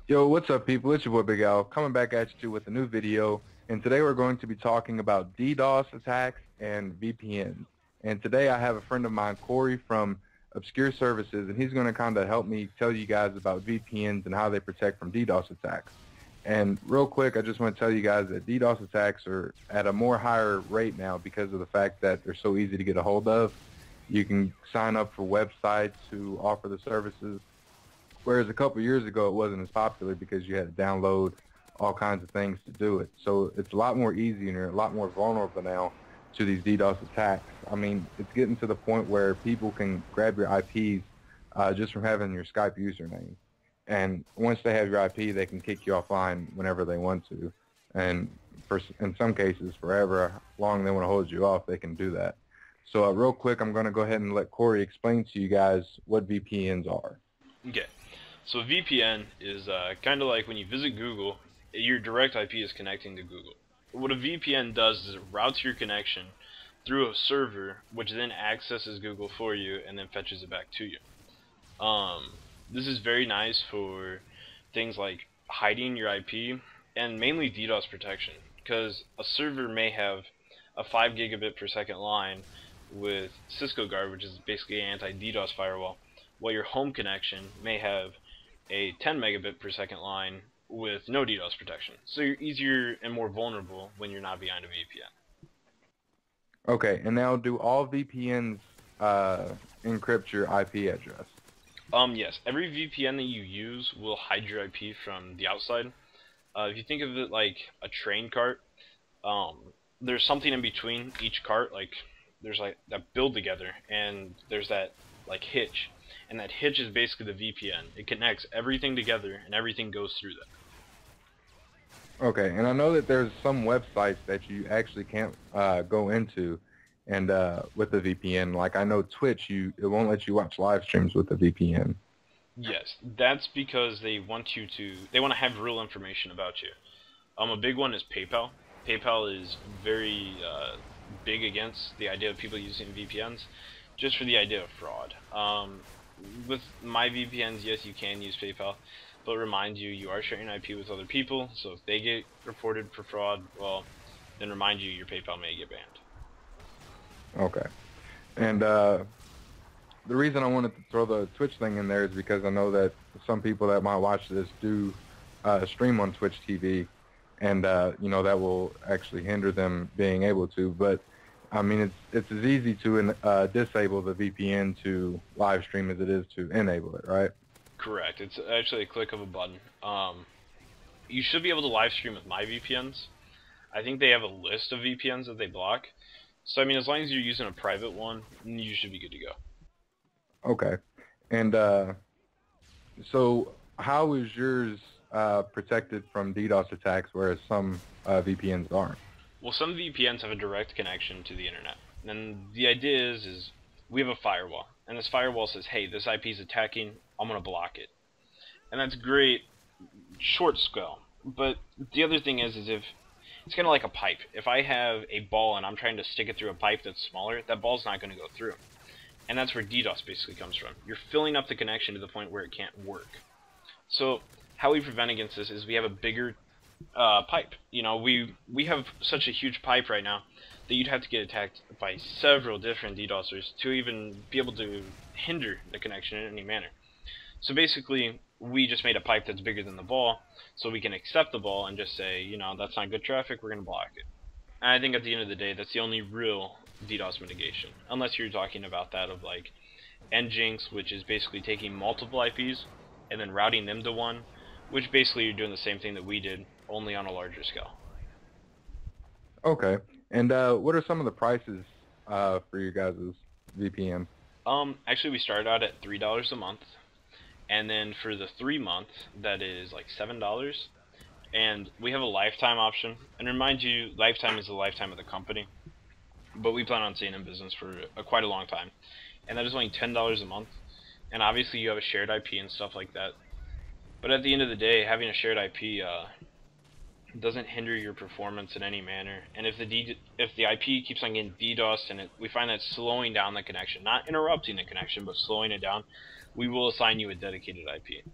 Yo, what's up, people? It's your boy Big Al coming back at you with a new video. And today we're going to be talking about DDoS attacks and VPNs. And today I have a friend of mine, Corey from Obscure Services, and he's going to kind of help me tell you guys about VPNs and how they protect from DDoS attacks. And real quick, I just want to tell you guys that DDoS attacks are at a more higher rate now because of the fact that they're so easy to get a hold of. You can sign up for websites who offer the services. Whereas a couple years ago, it wasn't as popular because you had to download all kinds of things to do it. So it's a lot more easy and you're a lot more vulnerable now to these DDoS attacks. I mean, it's getting to the point where people can grab your IPs just from having your Skype username. And once they have your IP, they can kick you offline whenever they want to. And in some cases, forever long they want to hold you off, they can do that. So real quick, I'm going to go ahead and let Corey explain to you guys what VPNs are. Okay, so VPN is kind of like when you visit Google, your direct IP is connecting to Google. What a VPN does is it routes your connection through a server, which then accesses Google for you and then fetches it back to you. This is very nice for things like hiding your IP and mainly DDoS protection, because a server may have a 5 gigabit per second line with Cisco Guard, which is basically an anti-DDoS firewall, while your home connection may have a 10 megabit per second line with no DDoS protection. So you're easier and more vulnerable when you're not behind a VPN. Okay, and now do all VPNs encrypt your IP address? Yes, every VPN that you use will hide your IP from the outside. If you think of it like a train cart, there's something in between each cart, like there's like that build together, and there's that like hitch, and that hitch is basically the VPN. It connects everything together, and everything goes through that. Okay, and I know that there's some websites that you actually can't go into, and with the VPN. Like I know Twitch, it won't let you watch live streams with the VPN. Yes, that's because they want to have real information about you. A big one is PayPal. PayPal is very big against the idea of people using VPNs, just for the idea of fraud. With my VPNs, yes, you can use PayPal, but remind you, you are sharing IP with other people, so if they get reported for fraud, well, then remind you your PayPal may get banned. Okay, and the reason I wanted to throw the Twitch thing in there is because I know that some people that might watch this do stream on Twitch TV, and you know that will actually hinder them being able to. But I mean, it's as easy to disable the VPN to live stream as it is to enable it, right? Correct. It's actually a click of a button. You should be able to live stream with my VPNs. I think they have a list of VPNs that they block. So I mean, as long as you're using a private one, you should be good to go. Okay, and so how is yours protected from DDoS attacks, whereas some VPNs aren't? Well, some VPNs have a direct connection to the internet. And the idea is we have a firewall. And this firewall says, hey, this IP is attacking, I'm going to block it. And that's great, short scale. But the other thing is if it's kind of like a pipe. If I have a ball and I'm trying to stick it through a pipe that's smaller, that ball's not going to go through. And that's where DDoS basically comes from. You're filling up the connection to the point where it can't work. So how we prevent against this is we have a bigger pipe. You know, we have such a huge pipe right now that you'd have to get attacked by several different DDoSers to even be able to hinder the connection in any manner. So basically, we just made a pipe that's bigger than the ball, so we can accept the ball and just say, you know, that's not good traffic, we're going to block it. And I think at the end of the day, that's the only real DDoS mitigation, unless you're talking about that of like Nginx, which is basically taking multiple IPs and then routing them to one, which basically you're doing the same thing that we did, only on a larger scale. Okay, and what are some of the prices for you guys' VPN? Actually, we started out at $3 a month, and then for the 3 month, that is like $7. And we have a lifetime option. And remind you, lifetime is the lifetime of the company, but we plan on staying in business for quite a long time. And that is only $10 a month. And obviously, you have a shared IP and stuff like that. But at the end of the day, having a shared IP doesn't hinder your performance in any manner. And if the IP keeps on getting DDoS and we find that slowing down the connection, not interrupting the connection, but slowing it down, we will assign you a dedicated IP.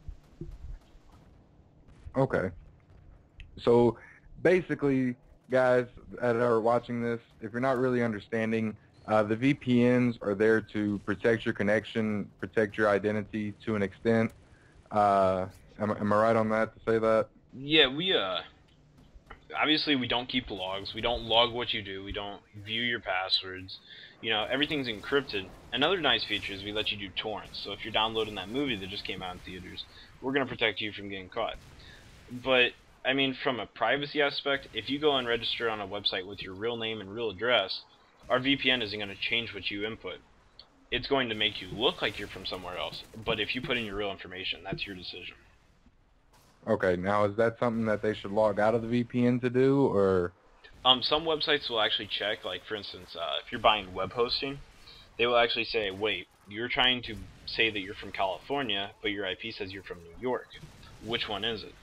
Okay. So basically, guys that are watching this, if you're not really understanding, the VPNs are there to protect your connection, protect your identity to an extent. Uh, am I right on that to say that? Yeah, we obviously we don't keep logs. We don't log what you do. We don't view your passwords. You know, everything's encrypted. Another nice feature is we let you do torrents. So if you're downloading that movie that just came out in theaters, we're going to protect you from getting caught. But I mean, from a privacy aspect, if you go and register on a website with your real name and real address, our VPN isn't going to change what you input. It's going to make you look like you're from somewhere else. But if you put in your real information, that's your decision. Okay. Now, is that something that they should log out of the VPN to do, or? Some websites will actually check, like for instance, if you're buying web hosting, they will actually say, wait, you're trying to say that you're from California, but your IP says you're from New York. Which one is it?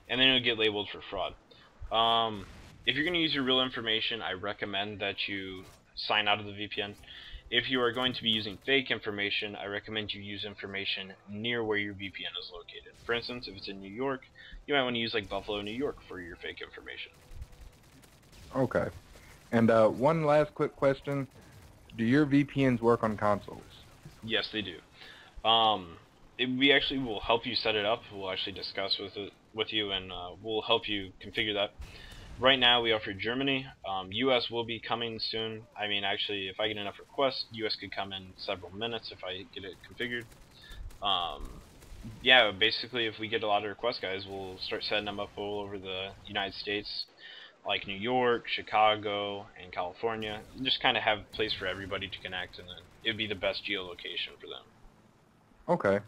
And then it'll get labeled for fraud. If you're going to use your real information, I recommend that you sign out of the VPN. If you are going to be using fake information, I recommend you use information near where your VPN is located. For instance, if it's in New York, you might want to use like Buffalo, New York for your fake information. Okay. And one last quick question. Do your VPNs work on consoles? Yes, they do. We actually will help you set it up. We'll actually discuss with you, and we'll help you configure that. Right now, we offer Germany. US will be coming soon. I mean, actually, if I get enough requests, US could come in several minutes if I get it configured. Yeah, basically, if we get a lot of requests, guys, we'll start setting them up all over the United States, like New York, Chicago, and California. Just kind of have a place for everybody to connect, and then it'd be the best geolocation for them. Okay.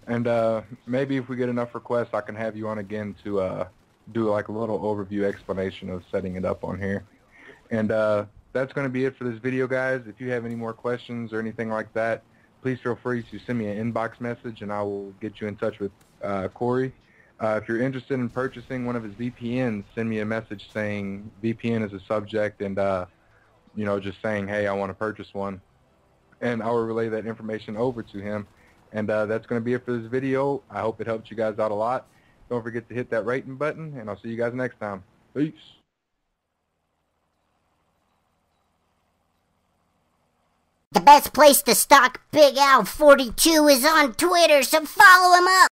And maybe if we get enough requests, I can have you on again to do like a little overview explanation of setting it up on here. And that's going to be it for this video, guys. If you have any more questions or anything like that, please feel free to send me an inbox message, and I will get you in touch with Corey. If you're interested in purchasing one of his VPNs, send me a message saying VPN is a subject, and you know, just saying, hey, I want to purchase one, and I will relay that information over to him. And that's going to be it for this video. I hope it helped you guys out a lot. Don't forget to hit that rating button, and I'll see you guys next time. Peace. The best place to stalk Big Al 42 is on Twitter, so follow him up.